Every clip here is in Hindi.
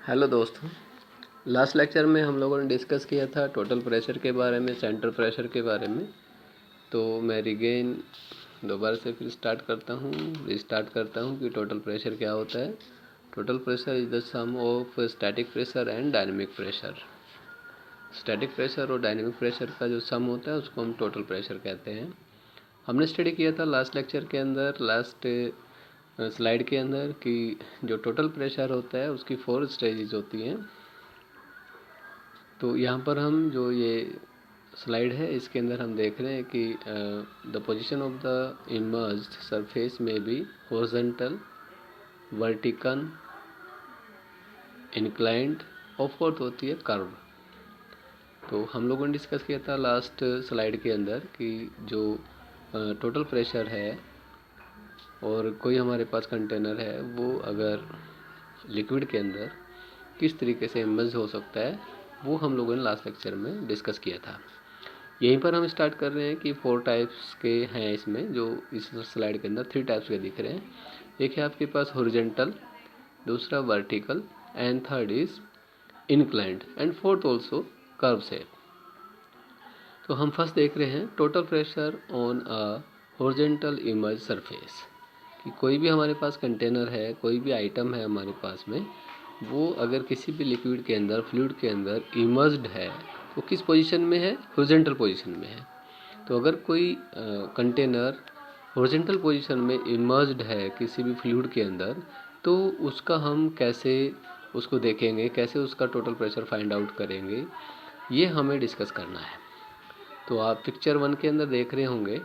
हेलो दोस्तों, लास्ट लेक्चर में हम लोगों ने डिस्कस किया था टोटल प्रेशर के बारे में, सेंटर प्रेशर के बारे में। तो मैं रिगेन दोबारा से फिर रिस्टार्ट करता हूँ कि टोटल प्रेशर क्या होता है। Total pressure is the sum of static pressure and dynamic pressure. Static pressure और डायनेमिक प्रेशर का जो सम होता है उसको हम टोटल प्रेशर कहते हैं। हमने स्टडी किया था लास्ट लेक्चर के अंदर, लास्ट स्लाइड के अंदर, कि जो टोटल प्रेशर होता है उसकी 4 स्टेजेस होती हैं। तो यहाँ पर हम जो ये स्लाइड है इसके अंदर हम देख रहे हैं कि the position of the emerged surface में बी हॉरिजॉन्टल, वर्टिकल, इंक्लाइंड और फोर्थ होती है कर्व। तो हम लोगों ने डिस्कस किया था लास्ट स्लाइड के अंदर कि जो टोटल प्रेशर है और कोई हमारे पास कंटेनर है, वो अगर लिक्विड के अंदर किस तरीके से इमर्ज हो सकता है, वो हम लोगों ने लास्ट लेक्चर में डिस्कस किया था। यहीं पर हम स्टार्ट कर रहे हैं कि 4 टाइप्स के हैं इसमें, जो इस स्लाइड के अंदर 3 टाइप्स के दिख रहे हैं। एक है आपके पास हॉरिजॉन्टल, दूसरा vertical and third is inclined and fourth also curve shape. तो हम फर्स्ट देख रहे हैं total pressure on a horizontal emerge surface, कि कोई भी हमारे पास कंटेनर है, कोई भी आइटम है हमारे पास में, वो अगर किसी भी लिक्विड के अंदर, फ्लूइड के अंदर इमर्ज्ड है तो किस पोजीशन में है? हॉरिजॉन्टल पोजीशन में है। तो अगर कोई कंटेनर हॉरिजॉन्टल पोजीशन में इमर्ज्ड है किसी भी फ्लूइड के अंदर, तो उसका हम कैसे उसको देखेंगे, कैसे उसका टोटल प्रेशर फाइंड आउट करेंगे, ये हमें डिस्कस करना है। तो आप पिक्चर 1 के अंदर देख रहे होंगे,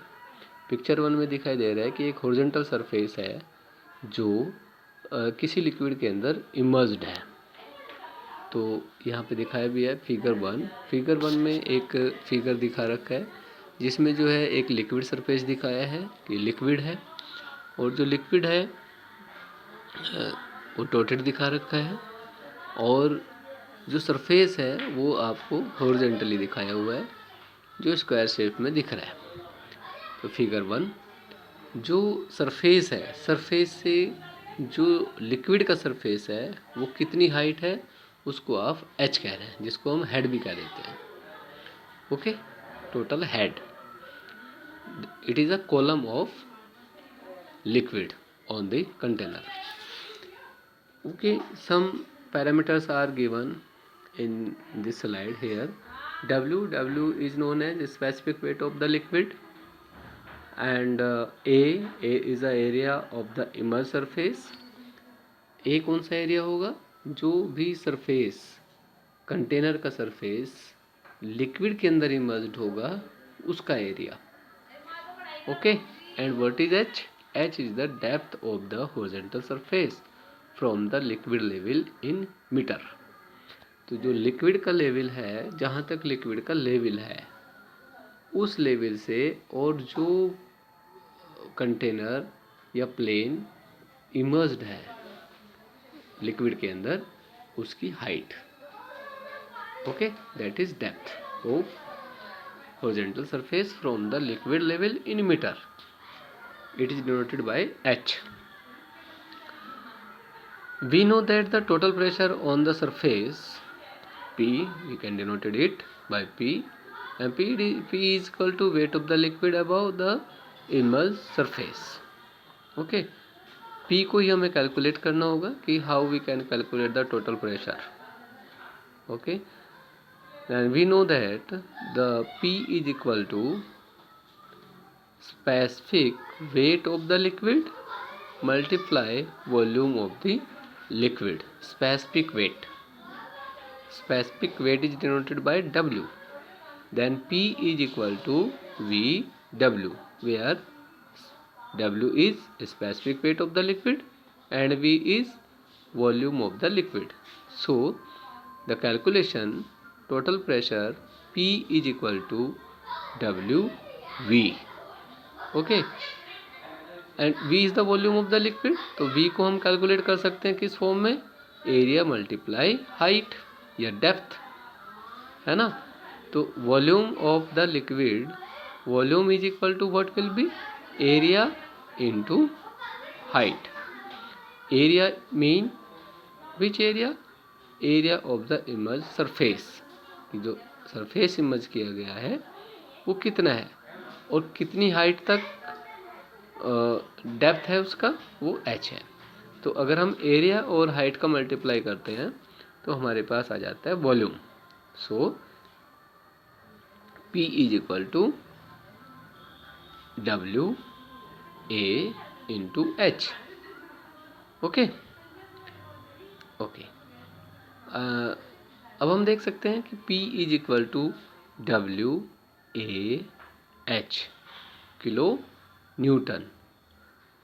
पिक्चर 1 में दिखाई दे रहा है कि एक हॉरिजॉन्टल सरफेस है जो किसी लिक्विड के अंदर इमर्ज्ड है। तो यहाँ पे दिखाया भी है फिगर 1। फिगर 1 में एक फिगर दिखा रखा है जिसमें जो है एक लिक्विड सरफेस दिखाया है कि लिक्विड है, और जो लिक्विड है वो डॉटेड दिखा रखा है, और जो सरफेस है वो आपको हॉरिजॉन्टली दिखाया हुआ है, जो स्क्वायर शेप में दिख रहा है। तो फिगर 1, जो सरफेस है, सरफेस से जो लिक्विड का सरफेस है वो कितनी हाइट है, उसको आप h कह रहे हैं, जिसको हम हेड भी कह देते हैं। Okay, total head, it is a column of liquid on the container. Okay, some parameters are given in this slide here. W is known as the specific weight of the liquid, and A is the area of the immersed surface. A कौन सा एरिया होगा? जो भी सरफेस, कंटेनर का सरफेस लिक्विड के अंदर इमर्ज्ड होगा उसका area. Okay, and what is H? H is the depth of the horizontal surface from the liquid level in meter. तो जो लिक्विड का लेवल है, जहाँ तक लिक्विड का लेवल है उस लेवल से, और जो कंटेनर या प्लेन इमर्ज्ड है लिक्विड के अंदर, उसकी height. Okay, that is depth of horizontal surface from the liquid level in meter. It is denoted by H. We know that the total pressure on the surface P, we can denote it by P, and P is equal to weight of the liquid above the immersed surface. Okay, P को ही हमें कैलकुलेट करना होगा कि how we can calculate the total pressure. Okay, and we know that the P is equal to specific weight of the liquid multiply volume of the liquid. Specific weight is denoted by W. Then P is equal to VW, where W is specific weight of the liquid and V is volume of the liquid. So the calculation total pressure P is equal to WV. Okay, and V is the volume of the liquid. तो V को हम कैलकुलेट कर सकते हैं किस फॉर्म में? एरिया मल्टीप्लाई हाइट या डेप्थ, है ना। तो volume of the liquid, volume is equal to what will be? Area into height. Area mean which area? Area of the image surface, कि जो सरफेस इमेज किया गया है वो कितना है और कितनी हाइट तक डेप्थ है उसका, वो h है। तो अगर हम एरिया और हाइट का मल्टीप्लाई करते हैं तो हमारे पास आ जाता है volume. So P is equal to W A into H. Okay okay, अब हम देख सकते हैं कि P is equal to W A H, kilo newton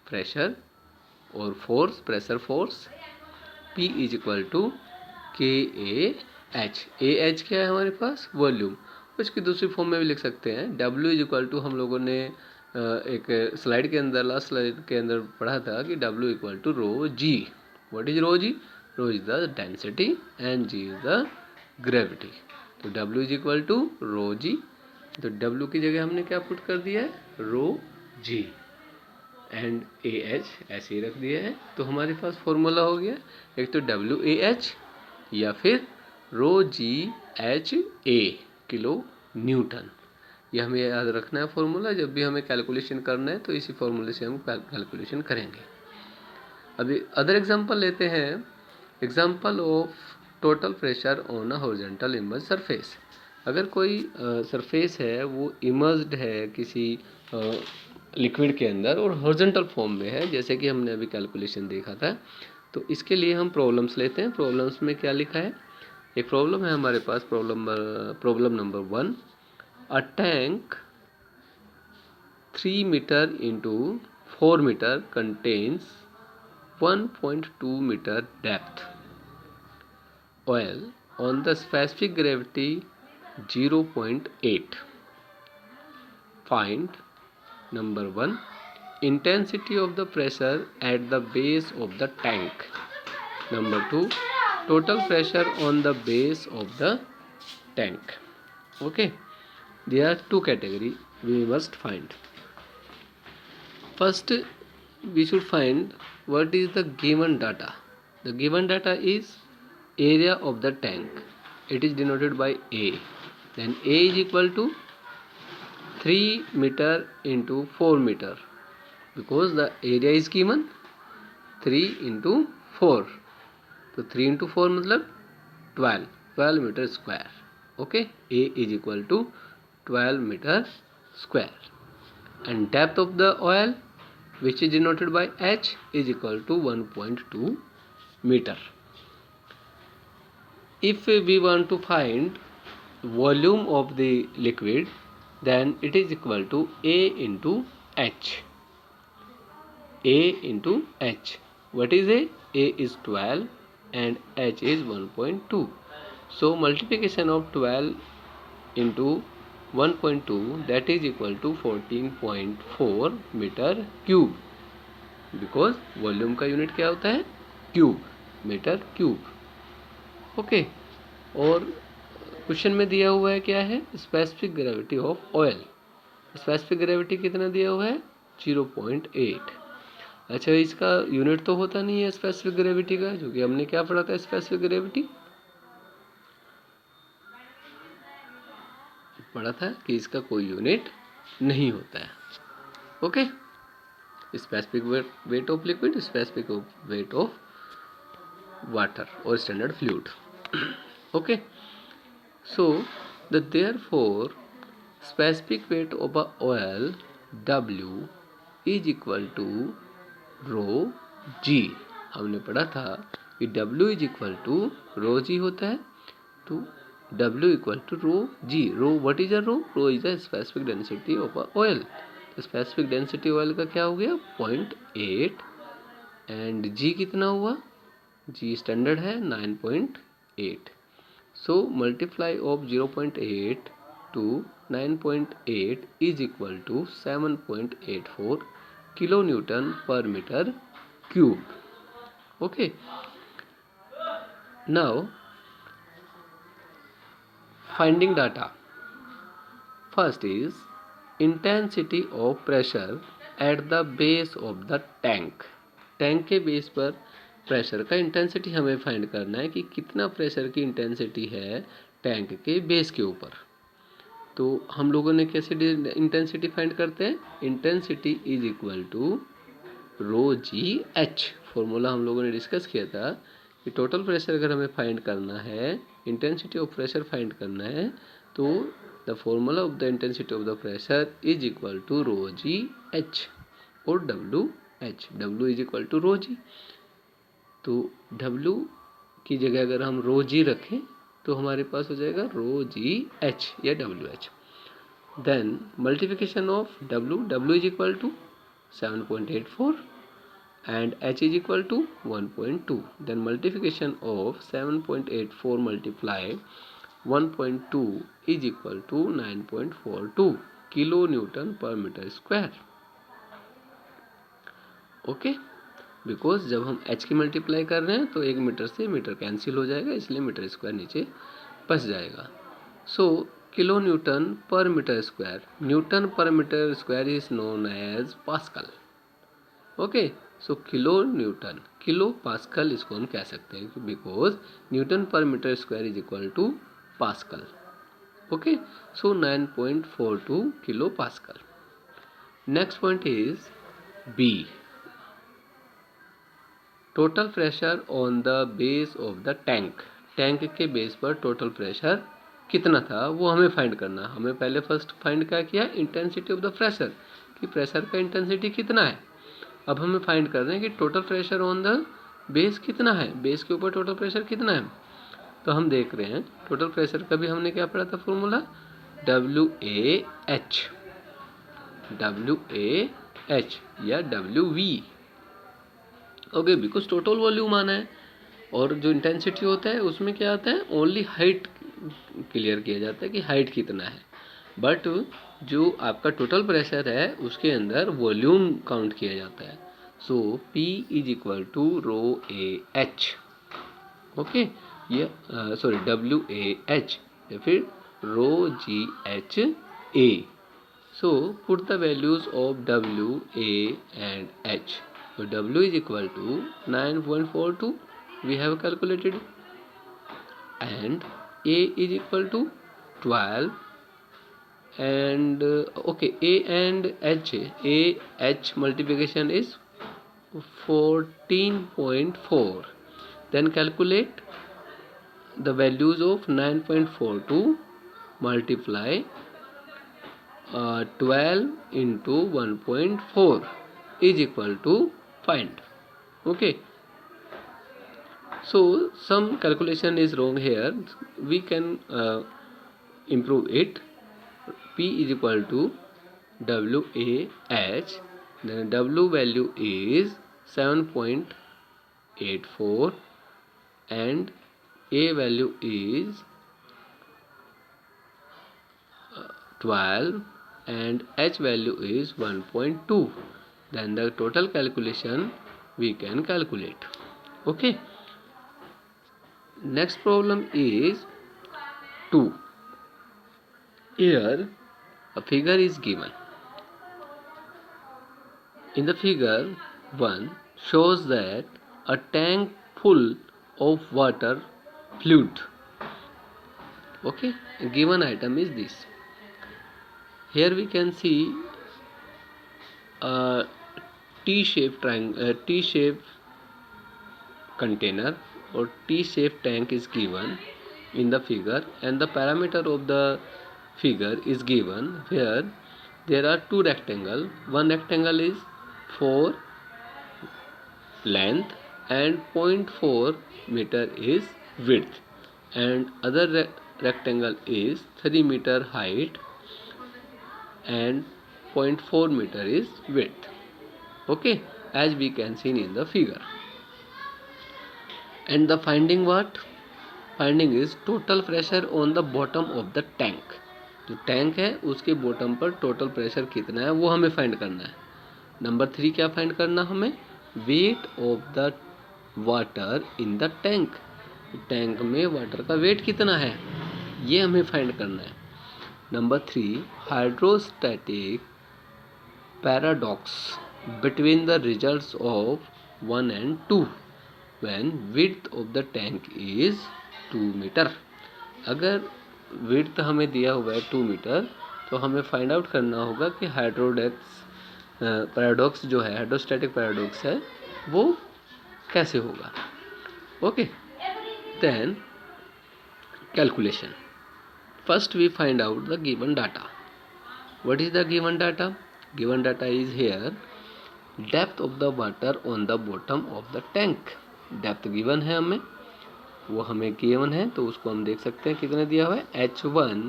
pressure और force, pressure force. P is equal to K A H. A H क्या है हमारे पास, वॉल्यूम। इसकी दूसरी फॉर्म में भी लिख सकते हैं, W इज इक्वल टू, हम लोगों ने एक स्लाइड के अंदर, लास्ट स्लाइड के अंदर पढ़ा था कि W equal to rho g. What is rho g? Rho is the density and ji is the gravity. तो W is equal to rho जी, तो W की जगह हमने क्या पुट कर दिया है, रो जी, एंड ए एच ऐसे ही रख दिया है। तो हमारे पास फॉर्मूला हो गया, एक तो डब्ल्यू ए एच या फिर rho ji H A, kilo newton. ये हमें याद रखना है फॉर्मूला, जब भी हमें कैलकुलेशन करना है तो इसी फॉर्मूले से हम कैलकुलेशन करेंगे। अभी अदर एग्जांपल लेते हैं। Example of total pressure on a horizontal image surface. अगर कोई सरफेस है वो इमर्ज्ड है किसी लिक्विड के अंदर और हॉरिजॉन्टल फॉर्म में है, जैसे कि हमने अभी कैलकुलेशन देखा था, तो इसके लिए हम प्रॉब्लम्स लेते हैं। प्रॉब्लम्स में क्या लिखा है, एक प्रॉब्लम है हमारे पास, problem number 1। A tank 3 metre into 4 metre contains 1.2 metre depth oil on the specific gravity 0.8. Find number 1 intensity of the pressure at the base of the tank. Number 2 total pressure on the base of the tank. Okay, there are two categories we must find. First we should find what is the given data. The given data is area of the tank, it is denoted by A. Then A is equal to 3 meter into 4 meter, because the area is given 3 into 4, तो 3 into 4 मतलब 12 meter square. Okay, A is equal to 12 meter square, and depth of the oil, which is denoted by H, is equal to 1.2 meter. If we want to find volume of the liquid, then it is equal to A into H. A into H. What is A? A is 12 and H is 1.2. So multiplication of 12 into 1.2, that is equal to 14.4 meter cube, because volume का यूनिट क्या होता है, क्यूब, मीटर क्यूब। ओके, और क्वेश्चन में दिया हुआ है क्या है, specific gravity of oil. Specific gravity कितना दिया हुआ है, 0.8। अच्छा, इसका यूनिट तो होता नहीं है स्पेसिफिक ग्रेविटी का, जो कि हमने क्या पढ़ा था, स्पेसिफिक ग्रेविटी पढ़ा था कि इसका कोई यूनिट नहीं होता है। Okay, specific weight of liquid, specific weight of water और standard fluid. Okay, so therefore specific weight of a oil W is equal to rho G। हमने पढ़ा था कि W is equal to rho G होता है, तो W equal to rho G। rho, what is a rho? Rho is the specific density of a oil। तो specific density oil का क्या हो गया, 0.8, and G कितना हुआ, G स्टैंडर्ड है 9.8। So multiply of 0.8 to 9.8 is equal to 7.84 kilonewton per meter cube. Okay, now finding data. First is intensity of pressure at the base of the tank. Tank के बेस पर प्रेशर का इंटेंसिटी हमें फाइंड करना है कि कितना प्रेशर की इंटेंसिटी है टैंक के बेस के ऊपर। तो हम लोगों ने कैसे इंटेंसिटी फाइंड करते हैं, intensity is equal to rho ji h. Formula हम लोगों ने डिस्कस किया था कि टोटल प्रेशर अगर हमें फाइंड करना है, इंटेंसिटी ऑफ प्रेशर फाइंड करना है, तो the formula of the intensity of the pressure is equal to rho ji H और W H. W is equal to rho जी, तो डब्ल्यू की जगह अगर हम रो जी रखें तो हमारे पास हो जाएगा रो जी एच या W H. Then multiplication of W, W is equal to 7.84 and h is equal to 1.2. Then multiplication of 7.84 multiply 1.2 is equal to 9.42 kilo newton पर मीटर स्क्वायर। ओके, बिकॉज जब हम h की मल्टीप्लाई कर रहे हैं तो एक मीटर से मीटर कैंसिल हो जाएगा, इसलिए मीटर स्क्वायर नीचे बच जाएगा। सो किलो न्यूटन पर मीटर स्क्वायर, न्यूटन पर metre square is known as pascal. Okay, so kilo newton, kilo pascal इसको हम कह सकते हैं, बिकॉज न्यूटन पर metre square is equal to pascal. Okay, so 9.42 kilo pascal. Next point is B, total pressure on the base of the tank. Tank के बेस पर टोटल प्रेशर कितना था वो हमें फाइंड करना। हमें पहले फर्स्ट फाइंड क्या किया, इंटेंसिटी ऑफ द प्रेशर, कि प्रेशर का इंटेंसिटी कितना है। अब हमें फाइंड कर रहे हैं कि total pressure on the base कितना है, बेस के ऊपर टोटल प्रेशर कितना है। तो हम देख रहे हैं टोटल प्रेशर का भी हमने क्या पढ़ा था formula, W A H, W A H या W V. Okay, because total volume आना है, और जो इंटेंसिटी होता है उसमें क्या आता है, ओनली हाइट क्लियर किया जाता है कि हाइट कितना है, बट जो आपका टोटल प्रेशर है उसके अंदर वॉल्यूम काउंट किया जाता है। So P is equal to rho A H. Okay, ये सॉरी डब्ल्यू ए एच या फिर rho ji H A. So put the values of W A and H. So W is equal to 9.42 we have calculated, and A is equal to 12, and okay, A and H, A H multiplication is 14.4. Then calculate the values of 9.42 multiply 12 into 1.4 is equal to find. Okay, so some calculation is wrong here, we can improve it. P is equal to W A H, then W value is 7.84 and A value is 12 and H value is 1.2. Then the total calculation we can calculate. Okay, next problem is 2. Here a figure is given. In the figure 1 shows that a tank full of water fluid. Okay, a given item is this. Here we can see a T-shaped container or T-shaped tank is given in the figure, and the parameter of the figure is given where there are two rectangles. One rectangle is 4 length and 0.4 meter is width, and other rectangle is 3 meter height and 0.4 meter is width. Okay, as we can see in the figure. And the finding what? Finding is total pressure on the bottom of the tank. जो टैंक है उसके बॉटम पर टोटल प्रेशर कितना है वो हमें फाइंड करना है। नंबर 3 क्या फाइंड करना हमें? Wait of the water in the tank. Tank में वाटर का वेट कितना है ये हमें फाइंड करना है। Number 3 hydrostatic paradox between the results of 1 and 2। when width of the tank is 2 metre. अगर विड्थ हमें दिया हुआ है 2 मीटर तो हमें फाइंड आउट करना होगा कि हाइड्रोडेक्स पैराडॉक्स जो है, हाइड्रोस्टैटिक पैराडॉक्स है, वो कैसे होगा। Okay, then calculation. First we find out the given data. What is the given data? Given data is here depth of the water on the bottom of the tank. Depth given है हमें, वो हमें given है, तो उसको हम देख सकते हैं कितना दिया हुआ है। H1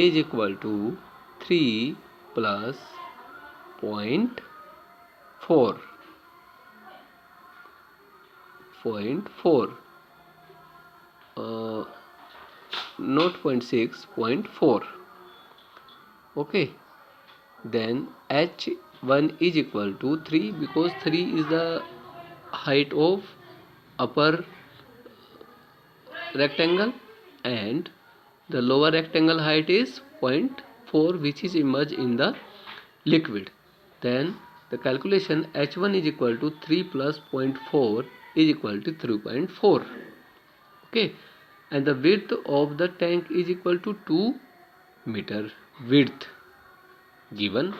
is equal to 3 plus 0.4 not 0.6, 0.4. Okay, then H1 is equal to 3 because 3 is the height of upper rectangle and the lower rectangle height is 0.4, which is immersed in the liquid. Then the calculation H1 is equal to 3 plus 0.4 is equal to 3.4. Okay, and the width of the tank is equal to 2 meter width given.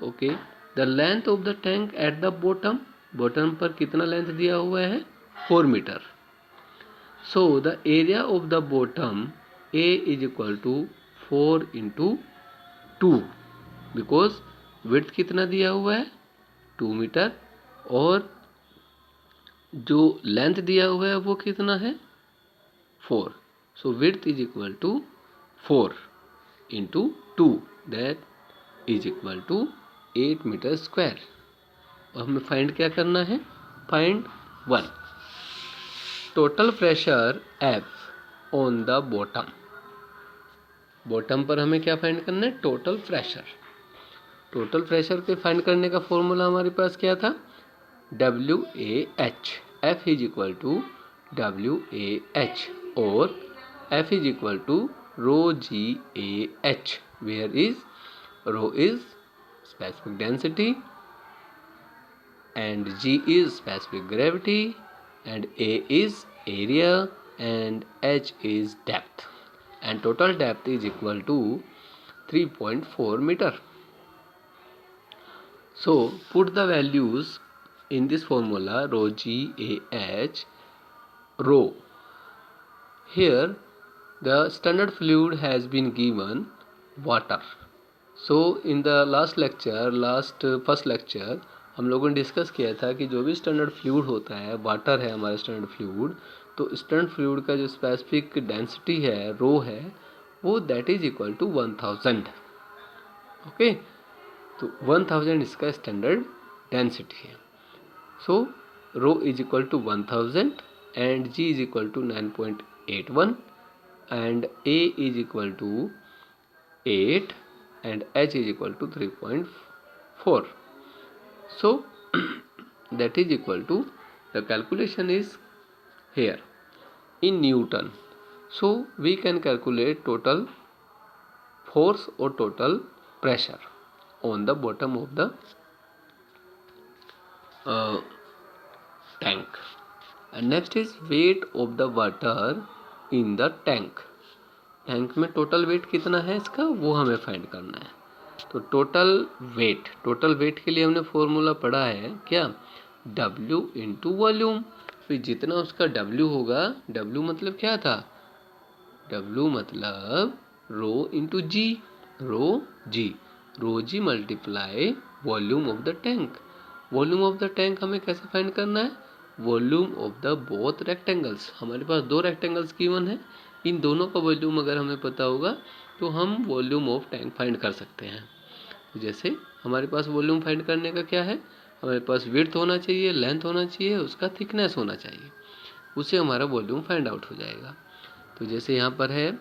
Okay, the length of the tank at the bottom पर कितना लेंथ दिया हुआ है 4 metre. So the area of the bottom A is equal to 4 into 2 because width कितना दिया हुआ है 2 मीटर और जो लेंथ दिया हुआ है वो कितना है 4। So width is equal to 4 into 2, that is equal to 8 metre square. और हमें फाइंड क्या करना है, find 1 total pressure F on the bottom. Bottom पर हमें क्या फाइंड करना है, टोटल प्रेशर। टोटल प्रेशर के फाइंड करने का फॉर्मूला हमारे पास क्या था, WAH। F is equal to WAH और F is equal to ρGAH, where is rho is specific density and G is specific gravity and A is area and H is depth, and total depth is equal to 3.4 meter. So put the values in this formula rho GAH. Rho, here the standard fluid has been given water. So in the first lecture हम लोगों ने डिस्कस किया था कि जो भी स्टैंडर्ड फ्लूइड होता है, वाटर है हमारा स्टैंडर्ड फ्लूइड, तो स्टैंडर्ड फ्लूइड का जो स्पेसिफिक डेंसिटी है, रो है, वो that is equal to 1000। Okay, तो 1000 इसका स्टैंडर्ड डेंसिटी है। So rho is equal to 1000 and ji is equal to 9.81 and A is equal to 8 and H is equal to 3.4. So that is equal to, the calculation is here in Newton. So we can calculate total force or total pressure on the bottom of the tank. And next is weight of the water in the tank. Tank में टोटल वेट कितना है इसका, वो हमें फाइंड करना है। तो टोटल वेट के लिए हमने फॉर्मूला पढ़ा है क्या, W इंटू वॉल्यूम। फिर जितना उसका W होगा, W मतलब क्या था, W मतलब rho into G, rho G multiply volume of the tank. Volume of the tank हमें कैसे फाइंड करना है, volume of the both rectangles. हमारे पास 2 रेक्टेंगल्स गिवन है, इन दोनों का वॉल्यूम अगर हमें पता होगा तो हम वॉल्यूम ऑफ टैंक फाइंड कर सकते हैं। तो जैसे हमारे पास वॉल्यूम फाइंड करने का क्या है, हमारे पास विड्थ होना चाहिए, लेंथ होना चाहिए, उसका थिकनेस होना चाहिए, उससे हमारा वॉल्यूम फाइंड आउट हो जाएगा। तो जैसे यहाँ पर है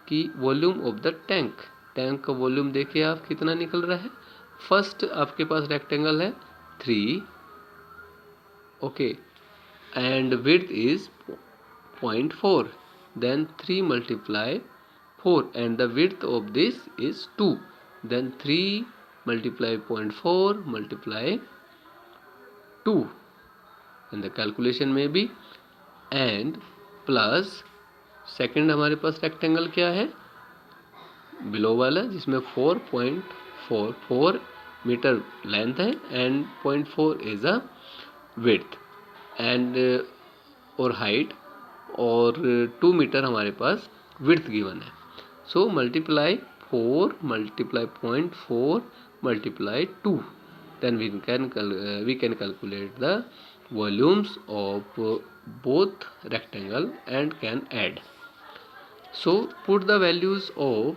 कि वॉल्यूम ऑफ द टैंक का वॉल्यूम देखिए आप कितना निकल रहा है। फर्स्ट आपके पास रेक्टेंगल है 3, okay, and width is 0.4, then 3 multiply 4 and the width of this is 2, then 3 multiply 0.4 multiply 2, in the calculation में भी, एंड प्लस सेकंड हमारे पास रेक्टेंगल क्या है, बिलो वाला, जिसमें 4.44 मीटर लेंथ है and 0.4 is a width and और हाइट, और 2 मीटर हमारे पास विड्थ गिवन है. So multiply 4 multiply 0.4 multiply 2, then we can calculate the volumes of both rectangle and can add. So put the values of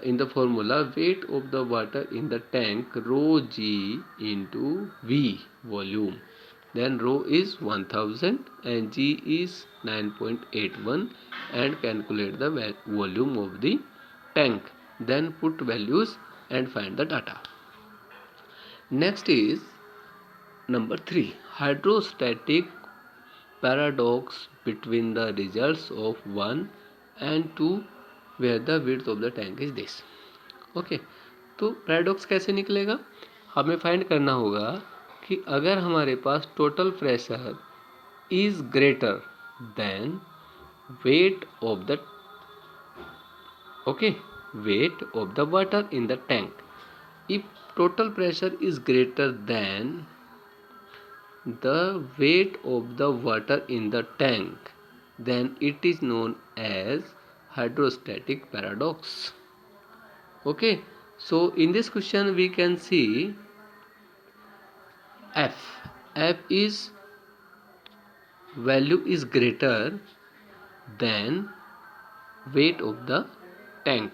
in the formula, weight of the water in the tank rho g into v volume, then rho is 1000 and g is 9.81, and calculate the volume of the tank, then put values and find the data. Next is number 3, hydrostatic paradox between the results of 1 and 2 where the width of the tank is this. Okay, तो पैराडॉक्स कैसे निकलेगा, हमें फाइंड करना होगा कि अगर हमारे पास total pressure is greater than weight of the weight of the water in the tank, if total pressure is greater than the weight of the water in the tank, then it is known as hydrostatic paradox. Okay, so in this question we can see f is value is greater than weight of the tank,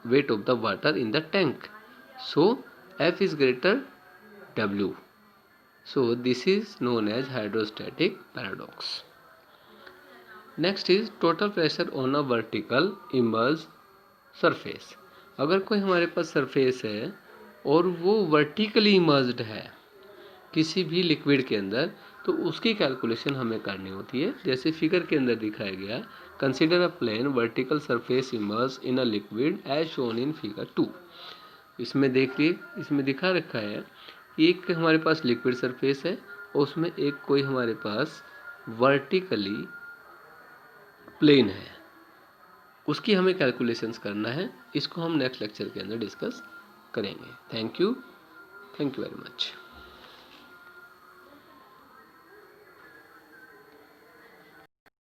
weight of the water in the tank, so f is greater w, so this is known as hydrostatic paradox. Next is total pressure on a vertical immersed surface. अगर कोई हमारे पास सरफेस है और वो वर्टिकली इमर्ज्ड है किसी भी लिक्विड के अंदर, तो उसकी कैलकुलेशन हमें करनी होती है. जैसे फिगर के अंदर दिखाया गया, consider a plane vertical surface immerse in a liquid as shown in figure 2. इसमें देखिए, इसमें दिखा रखा है एक हमारे पास लिक्विड सरफेस है और उसमें एक कोई हमारे पास वर्टिकली प्लेन है, उसकी हमें कैलकुलेशंस करना है. इसको हम नेक्स्ट लेक्चर के अंदर डिस्कस करेंगे. Thank you very much.